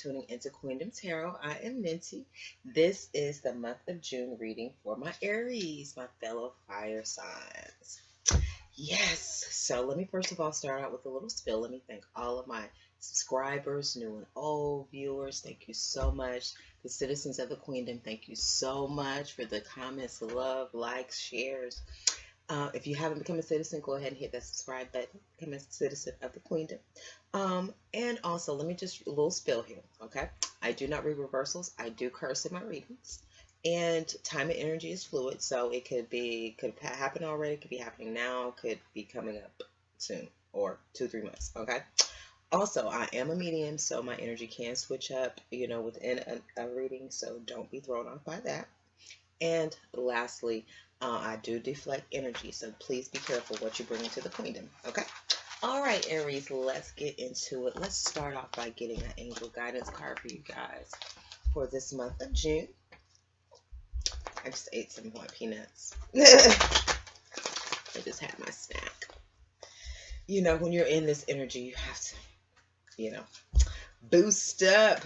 tuning into Queendom Tarot. I am Ninti. This is the month of June reading for my Aries, my fellow fire signs. Yes, so let me first of all start out with a little spill. Let me thank all of my subscribers, new and old viewers. Thank you so much. The citizens of the Queendom, thank you so much for the comments, love, likes, shares. If you haven't become a citizen, go ahead and hit that subscribe button. Become a citizen of the Queendom. And also, let me just a little spill here, okay? I do not read reversals. I do curse in my readings. And time and energy is fluid, so it could happen already, could be happening now, could be coming up soon, or 2-3 months, okay? Also, I am a medium, so my energy can switch up, within a reading, so don't be thrown off by that. And lastly, I do deflect energy, so please be careful what you bring into the Queendom, okay? All right, Aries, let's get into it. Let's start off by getting an angel guidance card for you guys for this month of June. I just ate some more peanuts. I just had my snack. When you're in this energy, you have to, boost up.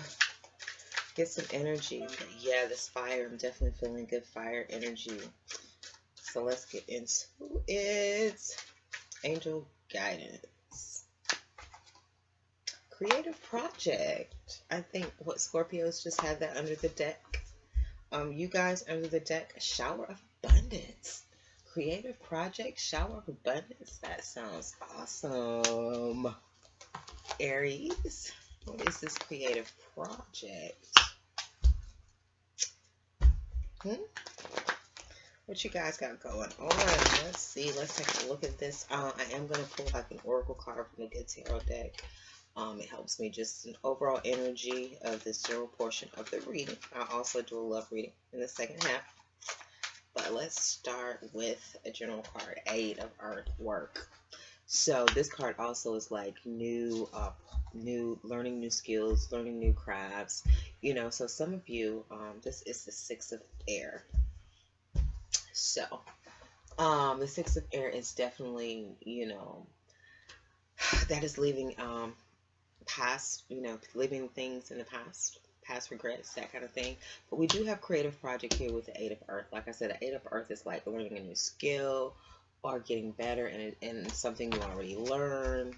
Get some energy. Yeah, this fire, I'm definitely feeling good fire energy. So let's get into it. Angel guidance. Creative project. I think what Scorpios just had that under the deck. You guys under the deck, shower of abundance. Creative project, shower of abundance. That sounds awesome. Aries, what is this creative project? What you guys got going on? Let's see. Let's take a look at this. I am going to pull like an oracle card from the Good Tarot deck. It helps me just an overall energy of this general portion of the reading. I also do a love reading in the second half. But let's start with a general card, Aid of Earthwork. So this card also is like new learning new skills, learning new crafts. So some of you, this is the Six of Air. So, the Six of Air is definitely, that is leaving past, leaving things in the past regrets, that kind of thing. But we do have creative project here with the Eight of Earth. Like I said, the Eight of Earth is like learning a new skill or getting better in something you already learned,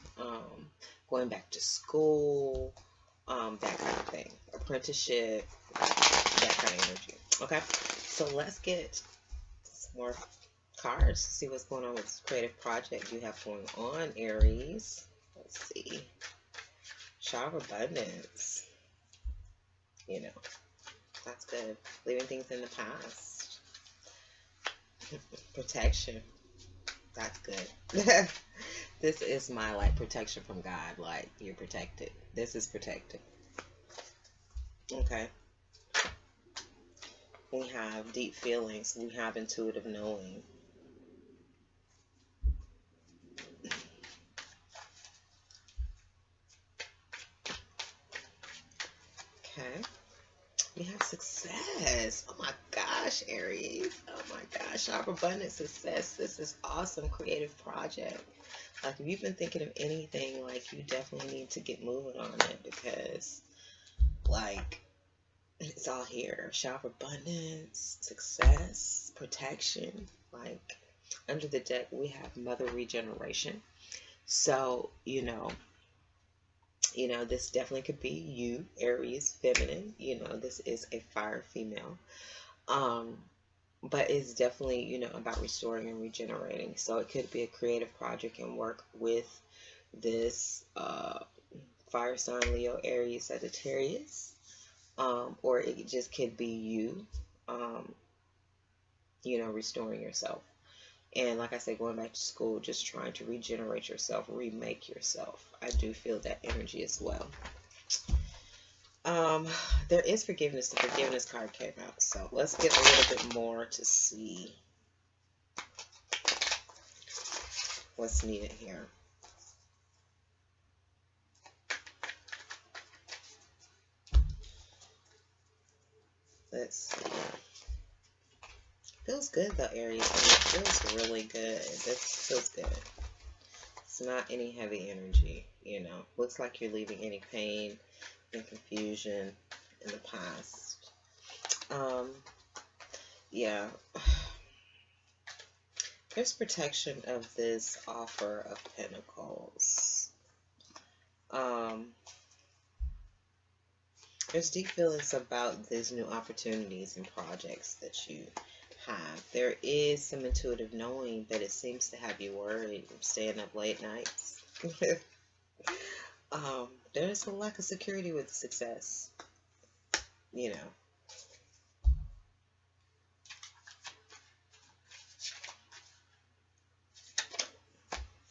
going back to school, that kind of thing, apprenticeship, that kind of energy. Okay, so let's get more cards to see what's going on with this creative project you have going on, Aries. Let's see. Shower of abundance. That's good. Leaving things in the past. Protection. That's good. This is my protection from God. Like, you're protected. This is protected. Okay. We have deep feelings. We have intuitive knowing. Okay. We have success. Oh my gosh, Aries. Oh my gosh. Shower of abundance, success. This is awesome. Creative project. Like, if you've been thinking of anything, you definitely need to get moving on it because, it's all here. Shower of abundance, success, protection. Under the deck, we have mother regeneration. So, this definitely could be you, Aries, feminine. This is a fire female. But it's definitely, about restoring and regenerating. So it could be a creative project and work with this fire sign, Leo, Aries, Sagittarius. Or it just could be you, restoring yourself. And like I said, going back to school, just trying to regenerate yourself, remake yourself. I do feel that energy as well. There is forgiveness. The forgiveness card came out. So let's get a little bit more to see what's needed here. Let's see. Feels good though, Aries. It feels really good. This feels good. It's not any heavy energy, Looks like you're leaving any pain, and confusion in the past. Yeah, there's protection of this offer of pentacles. There's deep feelings about these new opportunities and projects that you have. There is some intuitive knowing, but it seems to have you worried, staying up late nights. There's a lack of security with success, you know.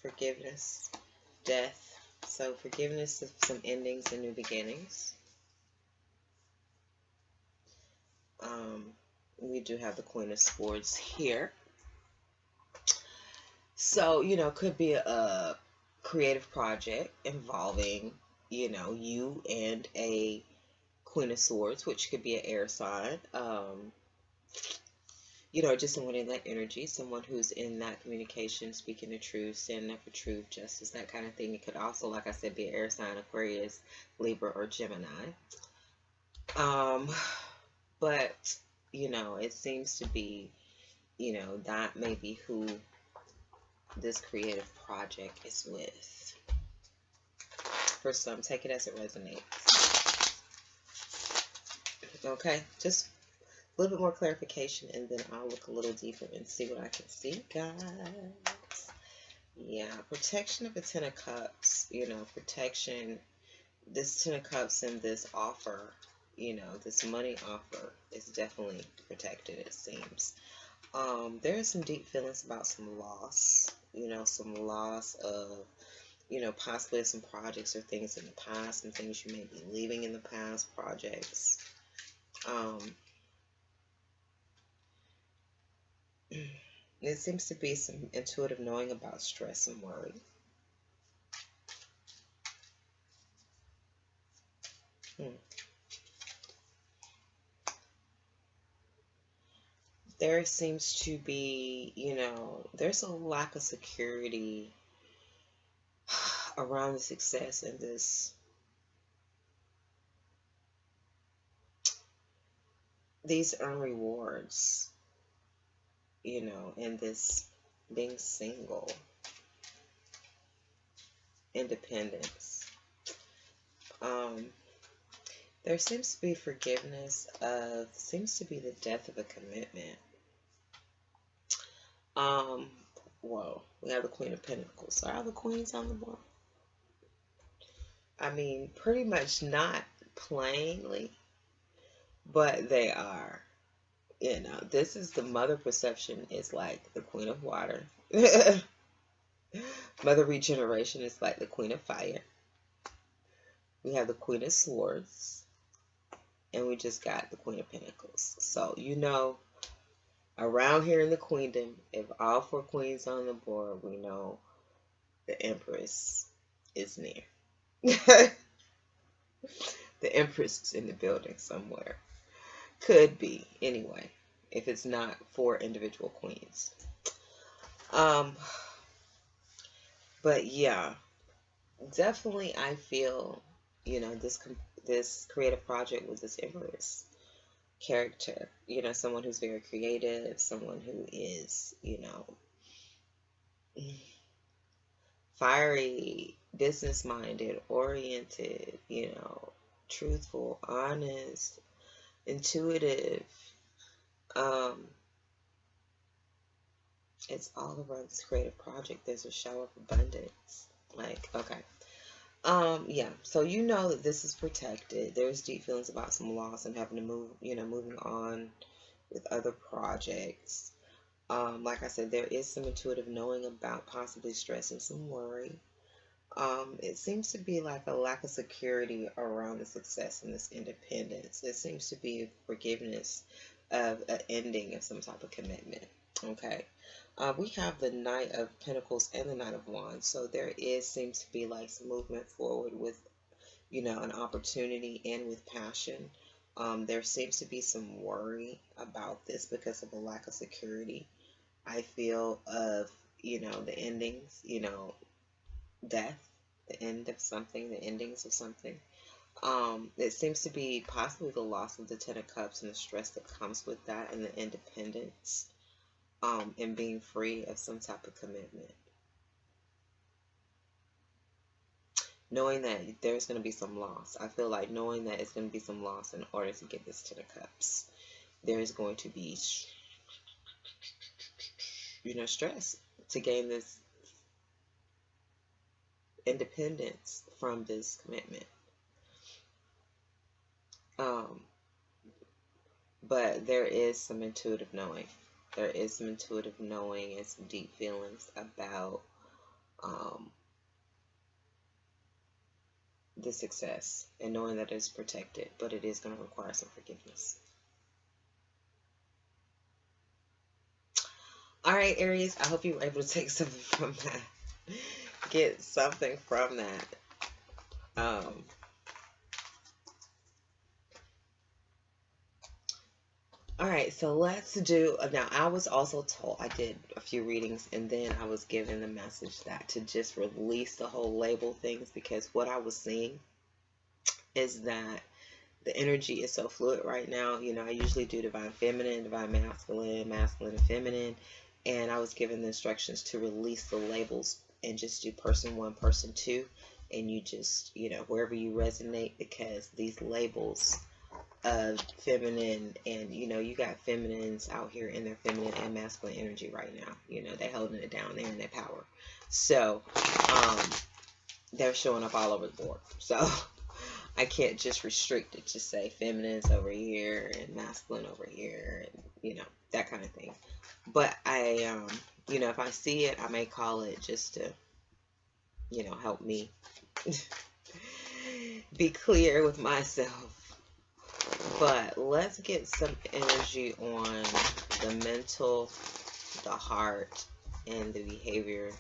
Forgiveness, death. So forgiveness of some endings and new beginnings. We do have the Queen of Swords here. So, you know, could be a creative project involving, you know, you and a Queen of Swords, which could be an air sign. You know, just someone in that energy, someone who's in that communication, speaking the truth, standing up for truth, justice, that kind of thing. It could also, like I said, be an air sign, Aquarius, Libra, or Gemini. But, you know, it seems to be, you know, that may be who this creative project is with. For some, take it as it resonates. Okay, just a little bit more clarification, and then I'll look a little deeper and see what I can see, guys. Yeah, protection of the Ten of Cups, you know, protection. This Ten of Cups and this offer, you know, this money offer is definitely protected, it seems. There are some deep feelings about some loss, you know, some loss of, you know, possibly some projects or things in the past, and things you may be leaving in the past, projects. There seems to be some intuitive knowing about stress and worry. There seems to be, you know, there's a lack of security around the success in this. These earn rewards, you know, in this being single, independence. There seems to be forgiveness of, seems to be the death of a commitment. Whoa, we have the Queen of Pentacles. Are all the queens on the board? I mean, pretty much not plainly, but they are. You know, this is the mother perception is like the Queen of Water. Mother regeneration is like the Queen of Fire. We have the Queen of Swords. And we just got the Queen of Pentacles. So, you know, around here in the queendom, if all four queens on the board, we know the Empress is near. The Empress is in the building somewhere. Could be, anyway, if it's not four individual queens. But yeah, definitely I feel, you know, this creative project with this Empress character, you know, someone who's very creative, someone who is, you know, fiery, business minded, oriented, you know, truthful, honest, intuitive. It's all around this creative project. There's a shower of abundance. Like, okay. Yeah, so you know that this is protected. There's deep feelings about some loss and having to move, you know, moving on with other projects. Like I said, there is some intuitive knowing about possibly stress and some worry. It seems to be like a lack of security around the success and this independence. It seems to be forgiveness of an ending of some type of commitment. Okay. We have the Knight of Pentacles and the Knight of Wands. So there seems to be like some movement forward with, you know, an opportunity and with passion. There seems to be some worry about this because of a lack of security. I feel of, you know, the endings, you know, death, the end of something, the endings of something. It seems to be possibly the loss of the Ten of Cups and the stress that comes with that, and the independence, and being free of some type of commitment. Knowing that there's going to be some loss. I feel like knowing that it's going to be some loss in order to get this Ten of Cups. There's going to be, stress to gain this independence from this commitment. But there is some intuitive knowing. There is some intuitive knowing and some deep feelings about the success, and knowing that it's protected, but it is going to require some forgiveness. All right, Aries, I hope you were able to take something from that. Get something from that. All right, so let's do, now I was also told, I did a few readings, and then I was given the message that to just release the whole label things, because what I was seeing is that the energy is so fluid right now. I usually do divine feminine, divine masculine, masculine and feminine, and I was given the instructions to release the labels and just do person one, person two, and you just, wherever you resonate, because these labels of feminine, and you got feminines out here in their feminine and masculine energy right now. They're holding it down, they're in their power, so they're showing up all over the board. So I can't just restrict it to say feminines over here and masculine over here, and that kind of thing. But I if I see it, I may call it just to help me be clear with myself. But let's get some energy on the mental, the heart, and the behavior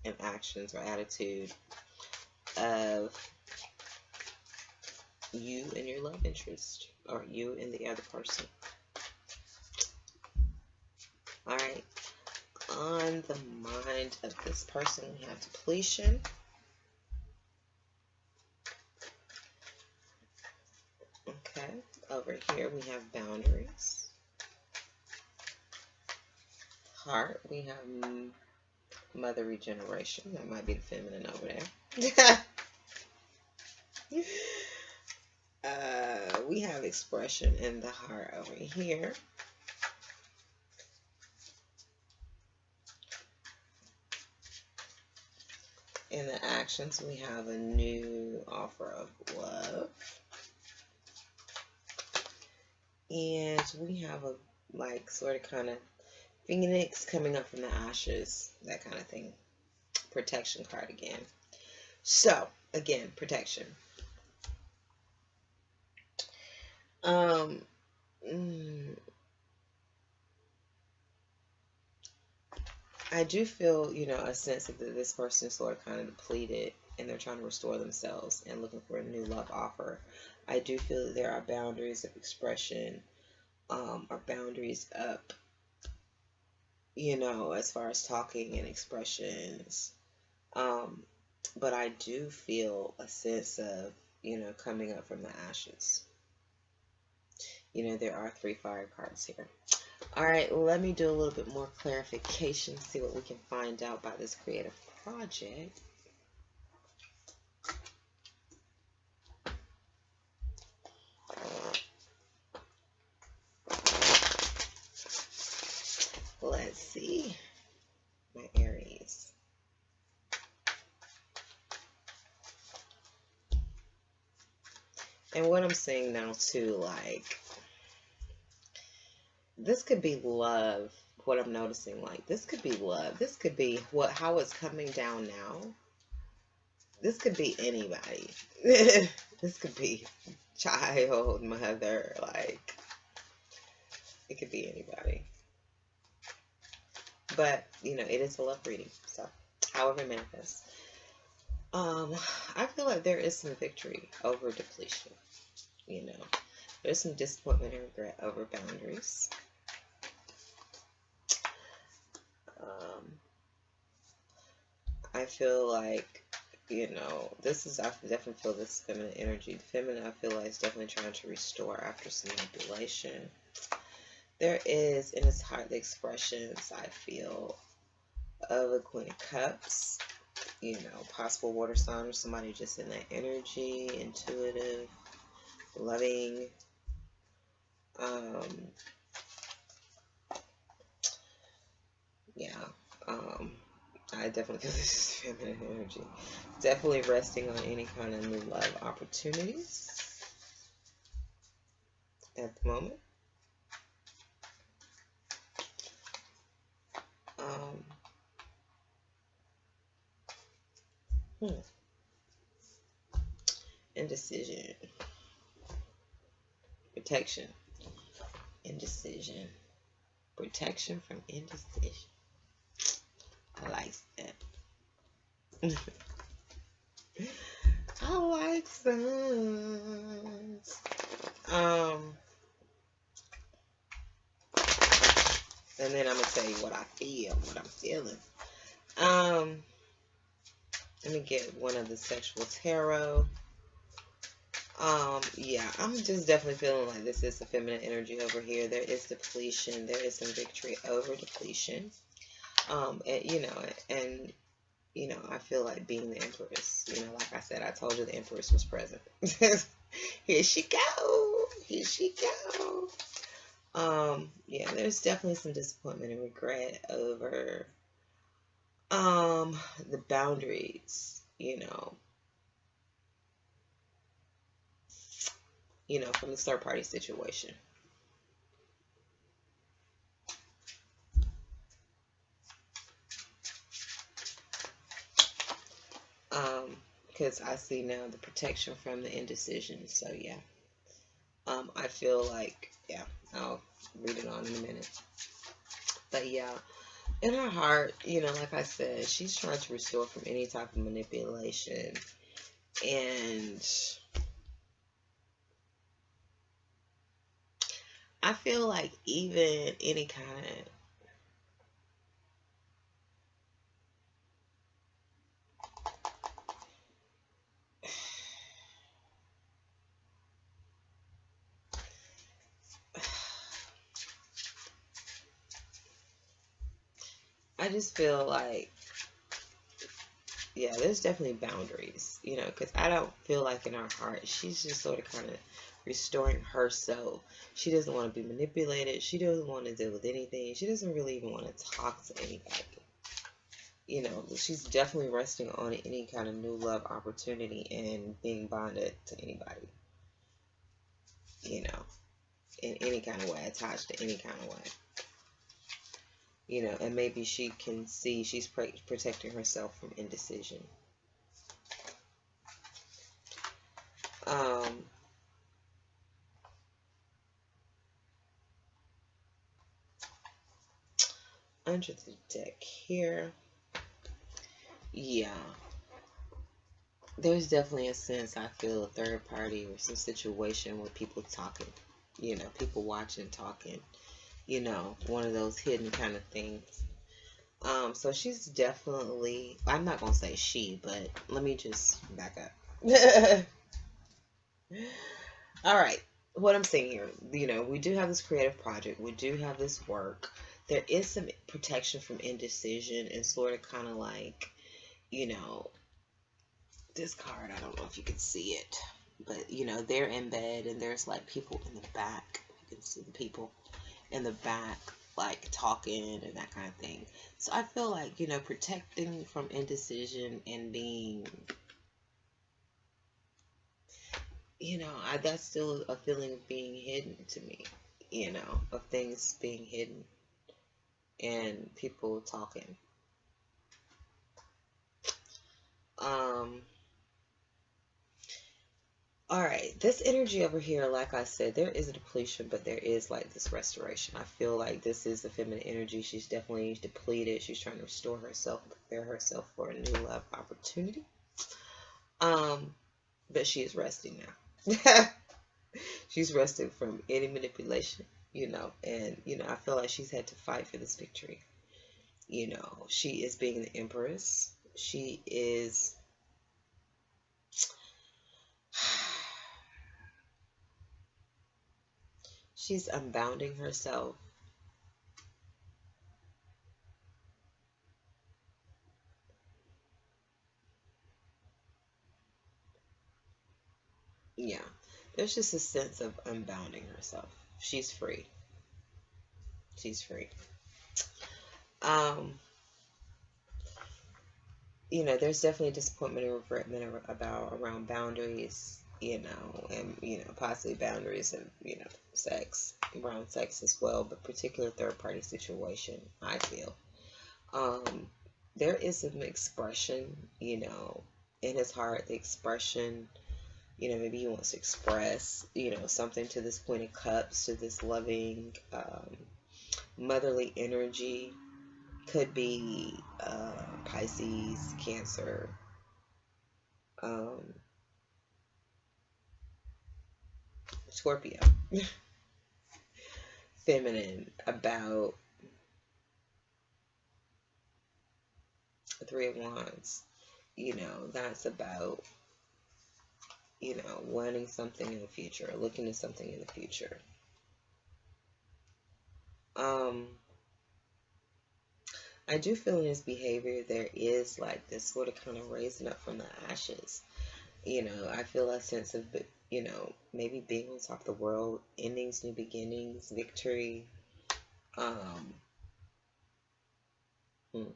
and actions or attitude of you and your love interest, or you and the other person. All right. On the mind of this person, we have depletion. Okay. Over here, we have boundaries. Heart, we have mother regeneration. That might be the feminine over there. We have expression in the heart over here. In the actions, we have a new offer of love. And we have a, like, sort of kind of phoenix coming up from the ashes, that kind of thing. Protection card again. So, again, protection. I do feel, a sense that this person is sort of kind of depleted, and they're trying to restore themselves and looking for a new love offer. I do feel that there are boundaries of expression, or boundaries up, as far as talking and expressions. But I do feel a sense of, coming up from the ashes. There are 3 fire cards here. All right, let me do a little bit more clarification, see what we can find out about this creative project. Let's see, my Aries. And what I'm seeing now too, like, this could be love. What I'm noticing, like, this could be love. This could be how it's coming down now. This could be anybody. This could be child, mother, like, it could be anybody. But, it is a love reading, so however it manifests. I feel like there is some victory over depletion. There's some disappointment and regret over boundaries. I feel like You know, this is, I definitely feel this feminine energy. The feminine, I feel like, is definitely trying to restore after some manipulation. There is, in its heart, the expressions, I feel, of the Queen of Cups. You know, possible water sign or somebody just in that energy, intuitive, loving. Yeah. I definitely feel this is feminine energy. Definitely resting on any kind of new love opportunities at the moment. Indecision. Protection. Indecision. Protection from indecision. I like that. I like that. And then I'm gonna tell you what I feel, what I'm feeling. Let me get one of the sexual tarot. Yeah, I'm just definitely feeling like this is the feminine energy over here. There is depletion. There is some victory over depletion. And I feel like being the Empress. You know, like I said, I told you the Empress was present. Here she go. Here she go. Yeah, there's definitely some disappointment and regret over the boundaries, from the third party situation. Because I see now the protection from the indecision. So yeah. I feel like, yeah, I'll read it on in a minute. But yeah, in her heart, like I said, she's trying to restore from any type of manipulation. And I feel like even any kind of I just feel like, yeah, there's definitely boundaries, because I don't feel like in her heart, she's just sort of kind of restoring herself. She doesn't want to be manipulated. She doesn't want to deal with anything. She doesn't really even want to talk to anybody. She's definitely resting on any kind of new love opportunity and being bonded to anybody, in any kind of way, attached to any kind of way. And maybe she can see she's protecting herself from indecision. Under the deck here, yeah, there's definitely a sense, I feel, a third party or some situation with people talking, people watching, talking, one of those hidden kind of things. So she's definitely, I'm not going to say she, but let me just back up. All right. What I'm saying here, we do have this creative project. We do have this work. There is some protection from indecision and sort of kind of like, this card, I don't know if you can see it, but, they're in bed and there's like people in the back. You can see the people in the back, like talking and that kind of thing. So I feel like, protecting from indecision and being, that's still a feeling of being hidden to me, of things being hidden and people talking. All right, this energy over here, like I said, there is a depletion, but there is like this restoration. I feel like this is the feminine energy. She's definitely depleted. She's trying to restore herself, prepare herself for a new love opportunity. But she is resting now. She's resting from any manipulation, and, I feel like she's had to fight for this victory. She is being the Empress. She is She's unbounding herself. Yeah, there's just a sense of unbounding herself. She's free. She's free. Um, you know, there's definitely disappointment and regretment about around boundaries, you know, and, you know, possibly boundaries of, you know, sex, around sex as well, but particular third party situation, I feel. Um, there is some expression, you know, in his heart, the expression, you know, maybe he wants to express, you know, something to this Queen of Cups, to this loving, motherly energy. Could be Pisces, Cancer, um, Scorpio, feminine, about Three of Wands. You know, that's about, you know, wanting something in the future, looking at something in the future. I do feel in his behavior there is like this sort of kind of raising up from the ashes. You know, I feel a sense of, you know, maybe being on top of the world, endings, new beginnings, victory. Um, hmm.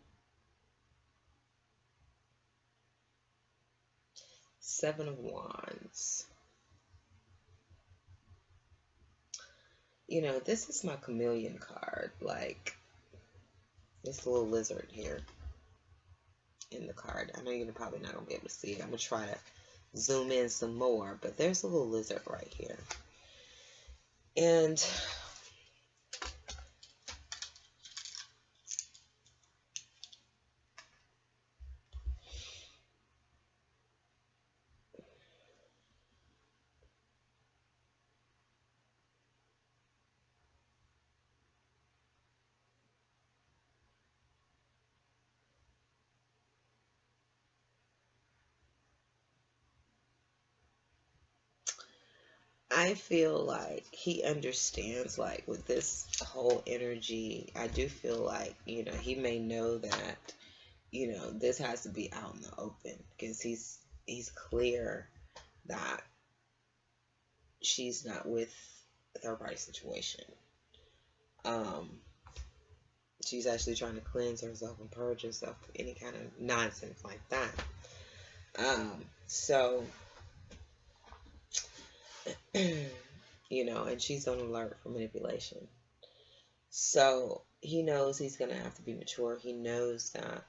Seven of Wands. You know, this is my chameleon card. Like, this little lizard here in the card. I know you're probably not going to be able to see it. I'm going to try to zoom in some more, but there's a little lizard right here. And I feel like he understands, like, with this whole energy, I do feel like, you know, he may know that, you know, this has to be out in the open, because he's clear that she's not with a third party situation. She's actually trying to cleanse herself and purge herself of any kind of nonsense like that. So you know, and she's on alert for manipulation. So he knows he's going to have to be mature. He knows that,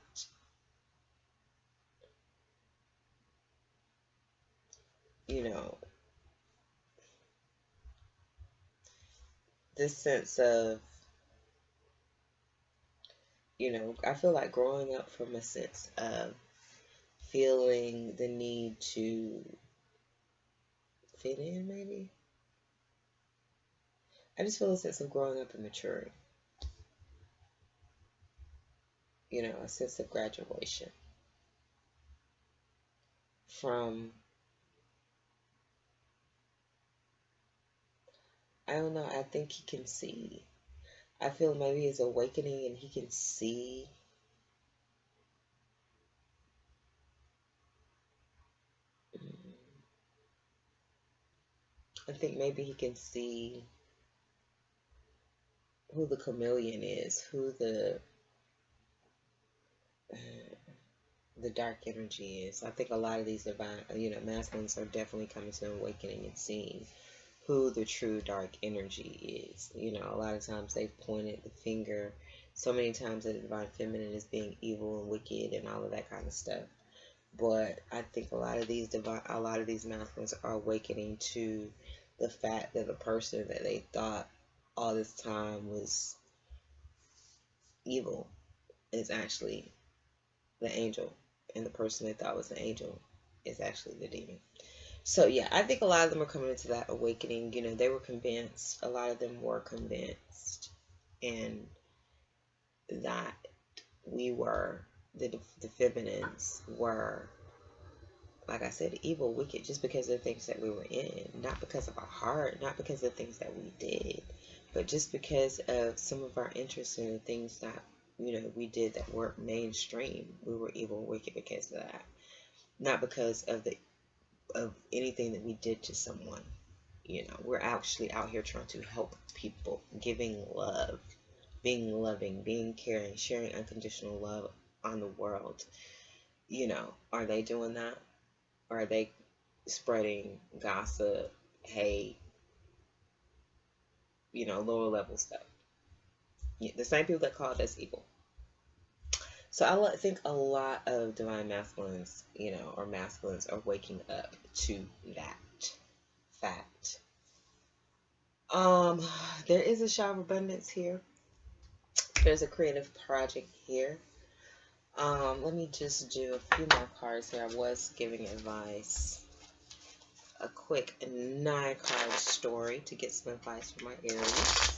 you know, this sense of, you know, I feel like growing up from a sense of feeling the need to fit in, maybe. I just feel a sense of growing up and maturing. You know, a sense of graduation from, I don't know, I think he can see. I feel maybe it's awakening and he can see. I think maybe he can see who the chameleon is, who the dark energy is. I think a lot of these divine, you know, masculines are definitely coming to an awakening and seeing who the true dark energy is. You know, a lot of times they've pointed the finger so many times at the divine feminine as being evil and wicked and all of that kind of stuff. But I think a lot of these masculines are awakening to the fact that the person that they thought all this time was evil is actually the angel, and the person they thought was the angel is actually the demon. So yeah, I think a lot of them are coming into that awakening. You know, they were convinced, a lot of them were convinced, and that we were, the feminines were like I said, evil, wicked, just because of the things that we were in, not because of our heart, not because of the things that we did, but just because of some of our interests in the things that, you know, we did that weren't mainstream. We were evil and wicked because of that, not because of anything that we did to someone. You know, we're actually out here trying to help people, giving love, being loving, being caring, sharing unconditional love on the world. You know, are they doing that? Or are they spreading gossip, hate, you know, lower level stuff? The same people that called us evil. So I think a lot of divine masculines, you know, or masculines are waking up to that fact. There is a shower of abundance here. There's a creative project here. Let me just do a few more cards here. I was giving advice. A quick 9-card story to get some advice from my Aries.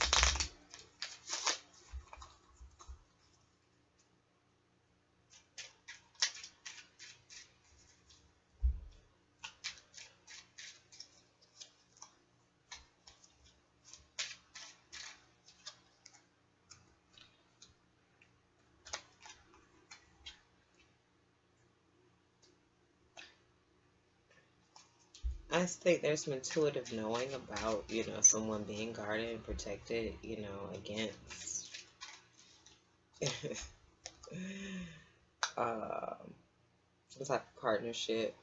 I think there's some intuitive knowing about, you know, someone being guarded and protected, you know, against some type of partnership.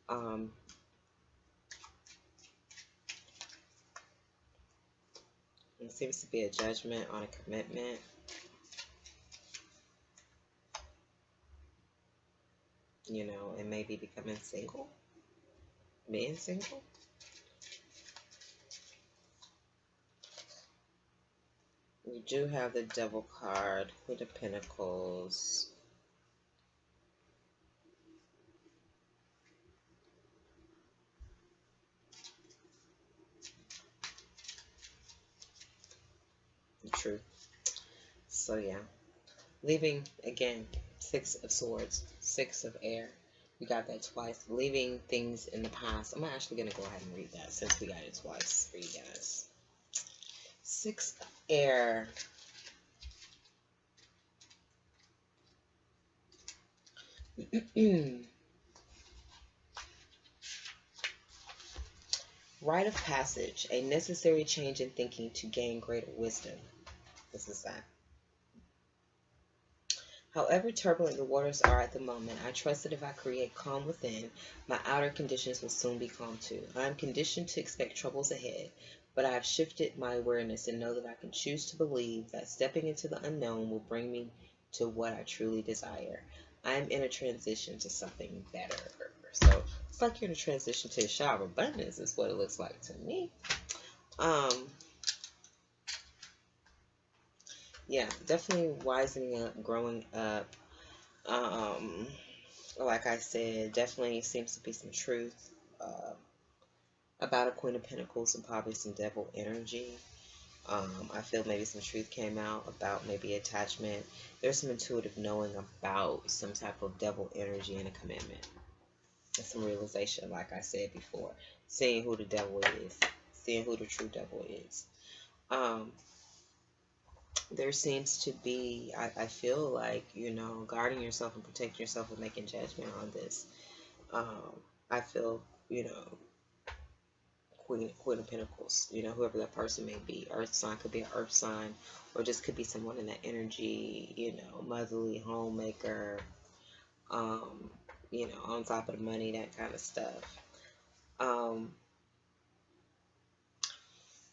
There seems to be a judgment on a commitment. You know, and maybe becoming single, being single. We do have the Devil card with the Pentacles. The Truth. So yeah, leaving again, 6 of Swords, 6 of Air. We got that twice. Leaving things in the past. I'm actually going to go ahead and read that since we got it twice for you guys. 6 of Air. Rite of passage, a necessary change in thinking to gain greater wisdom. This is that. However turbulent the waters are at the moment, I trust that if I create calm within, my outer conditions will soon be calm too. I am conditioned to expect troubles ahead, but I have shifted my awareness and know that I can choose to believe that stepping into the unknown will bring me to what I truly desire. I am in a transition to something better. So it's like you're in a transition to a shower of abundance is what it looks like to me. Yeah, definitely wisening up, growing up. Like I said, definitely seems to be some truth about a Queen of Pentacles and probably some devil energy. I feel maybe some truth came out about maybe attachment. There's some intuitive knowing about some type of devil energy and a commitment. And some realization, like I said before. Seeing who the devil is. Seeing who the true devil is. There seems to be, I feel like, you know, guarding yourself and protecting yourself and making judgment on this. I feel, you know, Queen of Pentacles, you know, whoever that person may be. Earth sign, could be an earth sign, or just could be someone in that energy, you know, motherly, homemaker, you know, on top of the money, that kind of stuff.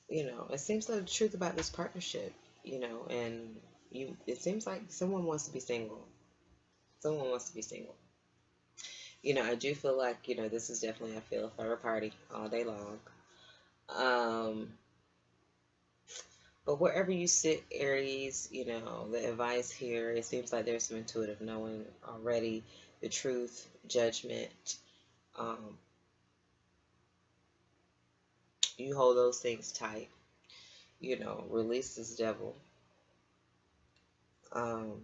You know, it seems like the truth about this partnership, you know, and it seems like someone wants to be single. Someone wants to be single. You know, I do feel like, you know, this is definitely, I feel, a third party all day long. But wherever you sit, Aries, you know, the advice here, it seems like there's some intuitive knowing already. The truth, judgment. You hold those things tight. You know, release this devil. And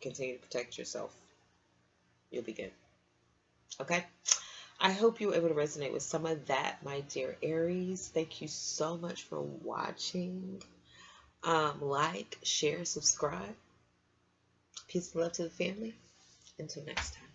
continue to protect yourself. You'll be good. Okay? I hope you were able to resonate with some of that, my dear Aries. Thank you so much for watching. Like, share, subscribe. Peace and love to the family. Until next time.